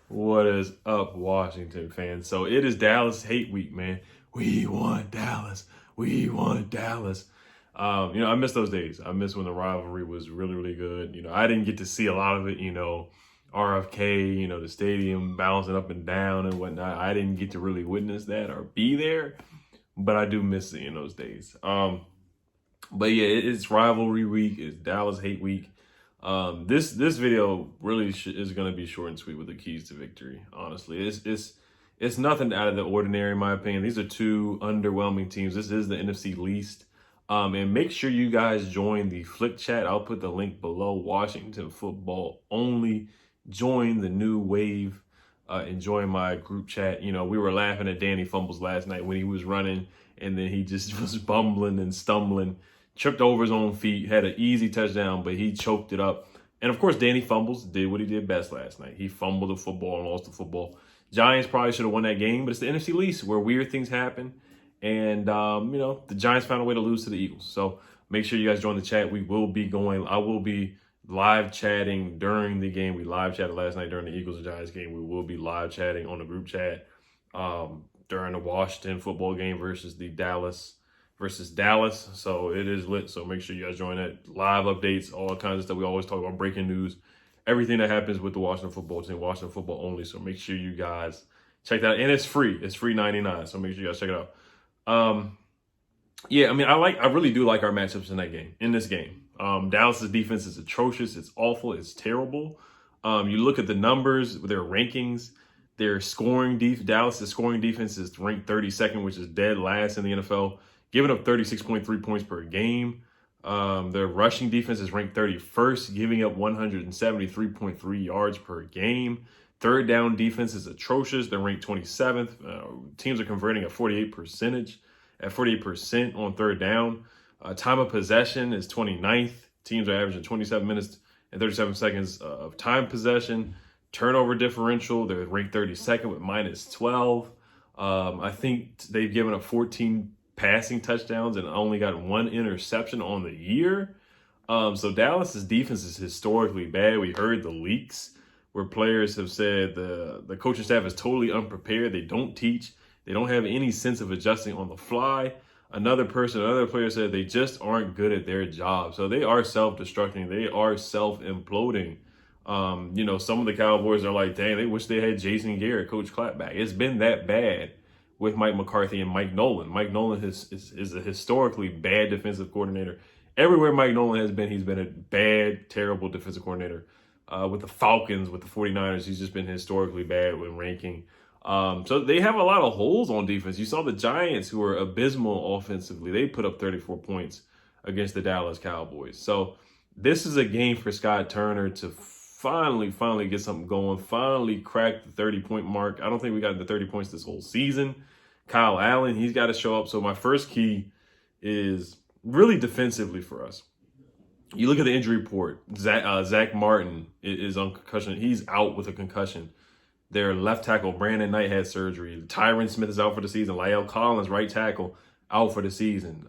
What is up, Washington fans? So it is Dallas hate week, man. We want Dallas. We want Dallas. I miss those days. I miss when the rivalry was really, really good. I didn't get to see a lot of it, RFK, the stadium bouncing up and down and whatnot. I didn't get to really witness that or be there, but I do miss seeing those days. But yeah, it's rivalry week. It's Dallas hate week. This video really is going to be short and sweet with the keys to victory. Honestly, it's nothing out of the ordinary, in my opinion. These are two underwhelming teams. This is the NFC least. And make sure you guys join the Flick Chat. I'll put the link below. Washington football only. Join the new wave. Enjoy my group chat. We were laughing at Danny Fumbles last night when he was running, and then he just was bumbling and stumbling. Tripped over his own feet, had an easy touchdown, but he choked it up. And of course, Danny Fumbles did what he did best last night. He fumbled the football and lost the football. Giants probably should have won that game, but it's the NFC least where weird things happen. And, the Giants found a way to lose to the Eagles. So make sure you guys join the chat. I will be live chatting during the game. We live chatted last night during the Eagles and Giants game. We will be live chatting on the group chat during the Washington football game versus Dallas. So it is lit. So make sure you guys join that. Live updates, all kinds of stuff. We always talk about breaking news, everything that happens with the Washington football team, Washington football only. So make sure you guys check that out. And it's free. It's free 99. So make sure you guys check it out. I really do like our matchups in this game. Dallas's defense is atrocious. It's awful. It's terrible. You look at the numbers, their rankings, their scoring Dallas's scoring defense is ranked 32nd, which is dead last in the NFL. Giving up 36.3 points per game. Their rushing defense is ranked 31st, giving up 173.3 yards per game. Third down defense is atrocious. They're ranked 27th. Teams are converting at 48% on third down. Time of possession is 29th. Teams are averaging 27 minutes and 37 seconds of time possession. Turnover differential, they're ranked 32nd with minus 12. I think they've given up 14 passing touchdowns and only got one interception on the year. So Dallas's defense is historically bad. We heard the leaks where players have said the coaching staff is totally unprepared. They don't teach. They don't have any sense of adjusting on the fly. Another player said they just aren't good at their job. So they are self-destructing. They are self-imploding. Some of the Cowboys are like, dang, they wish they had Jason Garrett, Coach Clapback. It's been that bad with Mike McCarthy and Mike Nolan. Mike Nolan is a historically bad defensive coordinator. Everywhere Mike Nolan has been, he's been a bad, terrible defensive coordinator. With the Falcons, with the 49ers, he's just been historically bad with ranking. So they have a lot of holes on defense. You saw the Giants, who are abysmal offensively. They put up 34 points against the Dallas Cowboys. So this is a game for Scott Turner to finally get something going, finally crack the 30-point mark. I don't think we got the 30 points this whole season. Kyle Allen, he's got to show up. So my first key is really defensively for us. You look at the injury report. Zach Martin is on concussion. He's out with a concussion. Their left tackle, Brandon Knight, had surgery. Tyron Smith is out for the season. La'el Collins, right tackle, out for the season.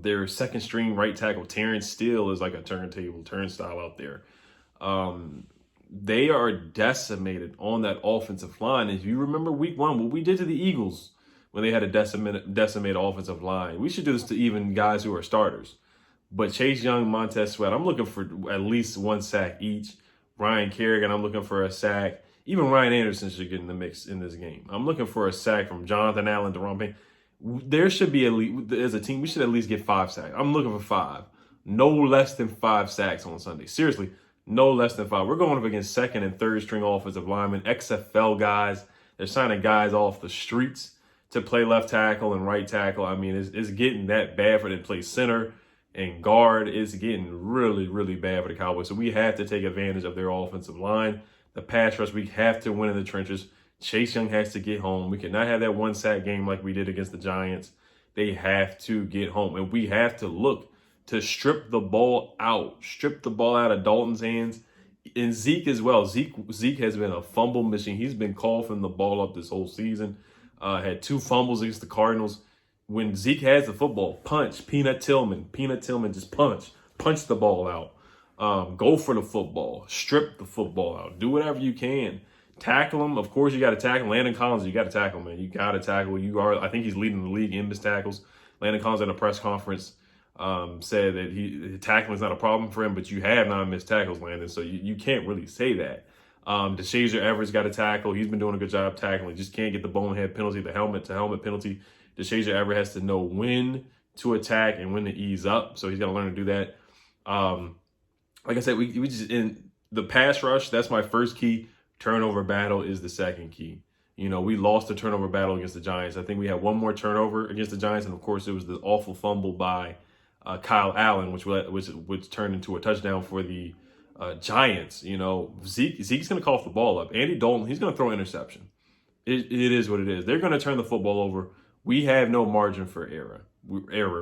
Their second string right tackle, Terrence Steele, is like a turnstile out there. They are decimated on that offensive line. If you remember week one, what we did to the Eagles when they had a decimated offensive line, we should do this to even guys who are starters. But Chase Young, Montez Sweat, I'm looking for at least one sack each. Ryan Kerrigan, I'm looking for a sack. Even Ryan Anderson should get in the mix in this game. I'm looking for a sack from Jonathan Allen, Deron Payne. There should be, as a team, we should at least get 5 sacks. I'm looking for 5. No less than 5 sacks on Sunday. Seriously, no less than 5. We're going up against second and third string offensive linemen, XFL guys. They're signing guys off the streets to play left tackle and right tackle. I mean, it's getting that bad for them to play center and guard. It's getting really, really bad for the Cowboys. So we have to take advantage of their offensive line. The pass rush, we have to win in the trenches. Chase Young has to get home. We cannot have that 1 sack game like we did against the Giants. They have to get home. And we have to look to strip the ball out. Strip the ball out of Dalton's hands. And Zeke as well. Zeke has been a fumble machine. He's been coughing the ball up this whole season. Had 2 fumbles against the Cardinals. When Zeke has the football, punch. Peanut Tillman, just punch. Punch the ball out. Go for the football. Strip the football out. Do whatever you can Tackle him. Of course, you got to tackle Landon Collins. You got to tackle, man. You got to tackle. I think he's leading the league in missed tackles. Landon Collins at a press conference said that tackling is not a problem for him, but you have 9 missed tackles, Landon. So you can't really say that. DeShazier Everett's got to tackle. He's been doing a good job tackling. Just can't get the bonehead penalty, the helmet-to-helmet penalty. DeShazier Everett has to know when to attack and when to ease up. So he's got to learn to do that. Like I said, we just in the pass rush. That's my first key. Turnover battle is the second key. We lost the turnover battle against the Giants. I think we had one more turnover against the Giants, and of course, it was the awful fumble by Kyle Allen, which turned into a touchdown for the Giants. Zeke's going to cough the ball up. Andy Dalton, he's going to throw an interception. It is what it is. They're going to turn the football over. We have no margin for error.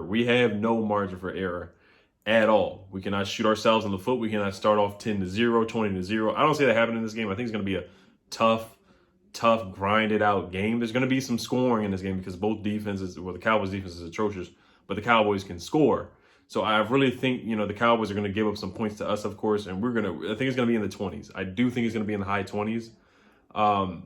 We have no margin for error at all. We cannot shoot ourselves in the foot. We cannot start off 10-0, 20-0. I don't see that happening in this game. I think it's going to be a tough, grinded out game. There's going to be some scoring in this game because both defenses, the Cowboys defense is atrocious, but the Cowboys can score. So I really think, the Cowboys are going to give up some points to us, of course, and I think it's going to be in the 20s. I do think it's going to be in the high 20s.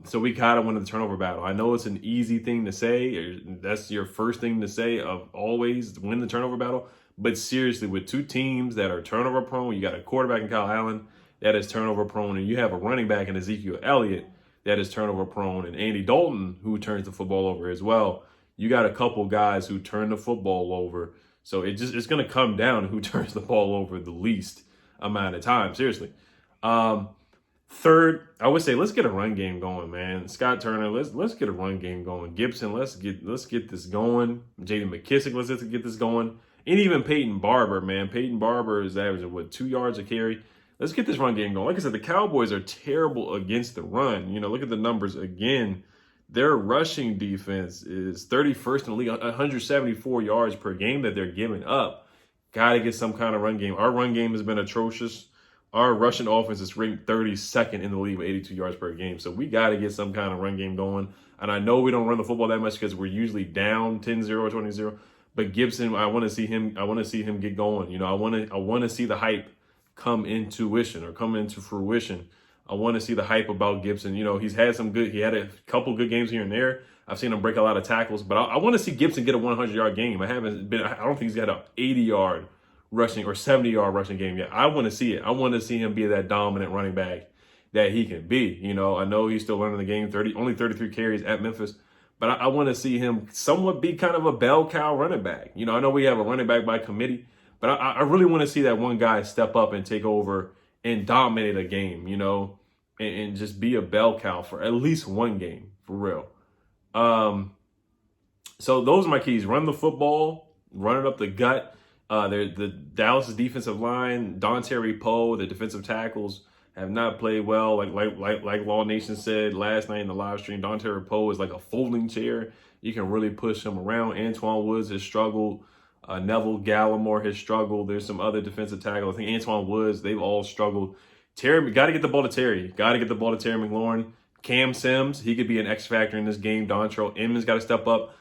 So we got to win the turnover battle. I know it's an easy thing to say. That's your first thing to say of always win the turnover battle. But seriously, with two teams that are turnover prone, you got a quarterback in Kyle Allen that is turnover prone, and you have a running back in Ezekiel Elliott that is turnover prone, and Andy Dalton, who turns the football over as well. You got a couple guys who turn the football over. So it's going to come down to who turns the ball over the least amount of time. Seriously. Third, I would say let's get a run game going, man. Scott Turner, let's get a run game going. Gibson, let's get this going. J.D. McKissick, let's get this going. And even Peyton Barber, man. Peyton Barber is averaging, 2 yards a carry. Let's get this run game going. Like I said, the Cowboys are terrible against the run. Look at the numbers again. Their rushing defense is 31st in the league, 174 yards per game that they're giving up. Got to get some kind of run game. Our run game has been atrocious. Our rushing offense is ranked 32nd in the league with 82 yards per game. So we got to get some kind of run game going. And I know we don't run the football that much because we're usually down 10-0, 20-0. But Gibson, I want to see him get going. I want to see the hype come into fruition. I want to see the hype about Gibson. He had a couple good games here and there. I've seen him break a lot of tackles, but I want to see Gibson get a 100-yard game. I don't think he's got an 80-yard rushing or 70-yard rushing game yet. I want to see it. I want to see him be that dominant running back that he can be. I know he's still learning the game, only 33 carries at Memphis, but I want to see him somewhat be kind of a bell cow running back. I know we have a running back by committee, but I really want to see that one guy step up and take over and dominate a game, and just be a bell cow for at least one game, for real. So those are my keys. Run the football, run it up the gut. The Dallas defensive line, Dontari Poe, the defensive tackles have not played well. Like Law Nation said last night in the live stream, Dontari Poe is like a folding chair. You can really push him around. Antoine Woods has struggled. Neville Gallimore has struggled. There's some other defensive tackles. I think Antoine Woods, they've all struggled. Terry, got to get the ball to Terry. Got to get the ball to Terry McLaurin. Cam Sims, he could be an X factor in this game. Dontrell Inman's got to step up.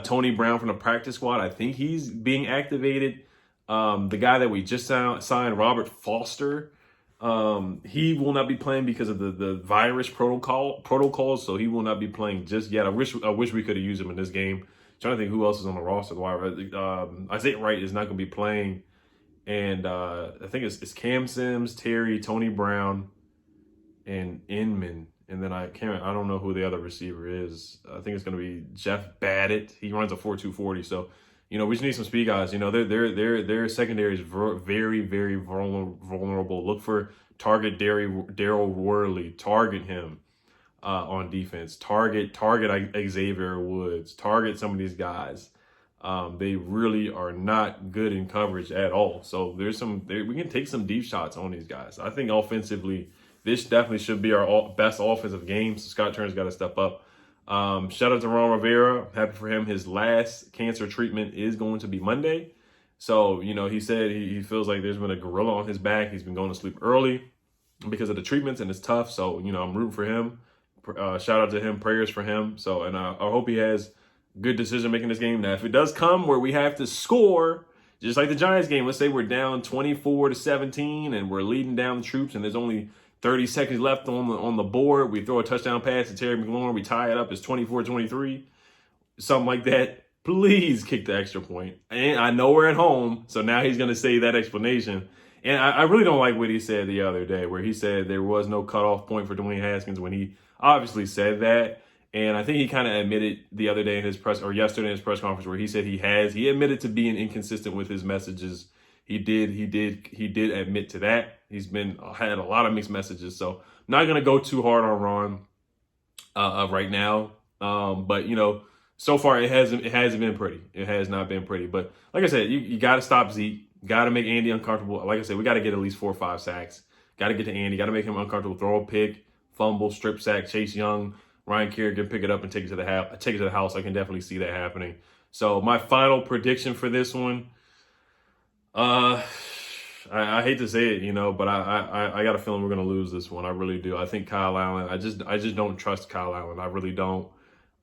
Tony Brown from the practice squad, I think he's being activated. The guy that we just signed, Robert Foster, he will not be playing because of the virus protocols, so he will not be playing just yet. I wish we could have used him in this game. Trying to think who else is on the roster. Isaiah Wright is not going to be playing, and I think it's Cam Sims, Terry, Tony Brown, and Inman. And then I don't know who the other receiver is. I think it's going to be Jeff Badditt. He runs a 4.240. So, we just need some speed guys. Their secondary is very, very vulnerable. Look for target Daryl Worley. Target him on defense. Target Xavier Woods. Target some of these guys. They really are not good in coverage at all. So we can take some deep shots on these guys. I think offensively, this definitely should be our best offensive game. So Scott Turner's got to step up. Shout out to Ron Rivera. Happy for him. His last cancer treatment is going to be Monday. So, he said he feels like there's been a gorilla on his back. He's been going to sleep early because of the treatments, and it's tough. So, I'm rooting for him. Shout out to him. Prayers for him. So, and I hope he has good decision making this game. Now, if it does come where we have to score, just like the Giants game, let's say we're down 24-17 and we're leading down the troops and there's only 30 seconds left on the board. We throw a touchdown pass to Terry McLaurin. We tie it up. It's 24-23, something like that. Please kick the extra point. And I know we're at home, so now he's going to say that explanation. And I really don't like what he said the other day, where he said there was no cutoff point for Dwayne Haskins, when he obviously said that. And I think he kind of admitted the other day in his yesterday in his press conference, where he said he admitted to being inconsistent with his messages. He did admit to that. He's had a lot of mixed messages. So I'm not going to go too hard on Ron right now. But so far it hasn't been pretty. It has not been pretty. But like I said, you got to stop Zeke. Got to make Andy uncomfortable. Like I said, we got to get at least 4 or 5 sacks. Got to get to Andy. Got to make him uncomfortable. Throw a pick, fumble, strip sack, Chase Young, Ryan Kerrigan pick it up and take it to the house. I can definitely see that happening. So my final prediction for this one, I hate to say it, but I got a feeling we're gonna lose this one. I really do. I think Kyle Allen. I just don't trust Kyle Allen. I really don't.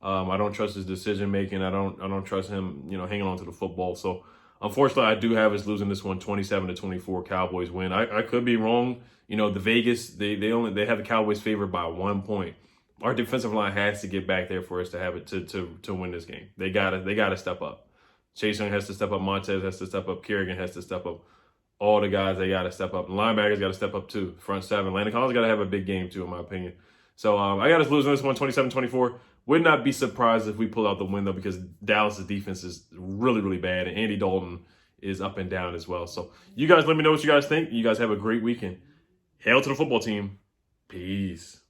I don't trust his decision making. I don't trust him, hanging on to the football. So unfortunately, I do have us losing this one, 27-24. Cowboys win. I could be wrong. The Vegas they have the Cowboys favored by 1 point. Our defensive line has to get back there for us to have it to win this game. They gotta step up. Chase Young has to step up. Montez has to step up. Kerrigan has to step up. All the guys, they got to step up. The linebackers got to step up too. Front seven. Landon Collins got to have a big game too, in my opinion. So I got us losing this one, 27-24. Would not be surprised if we pull out the win, though, because Dallas' defense is really, really bad. And Andy Dalton is up and down as well. So you guys let me know what you guys think. You guys have a great weekend. Hail to the football team. Peace.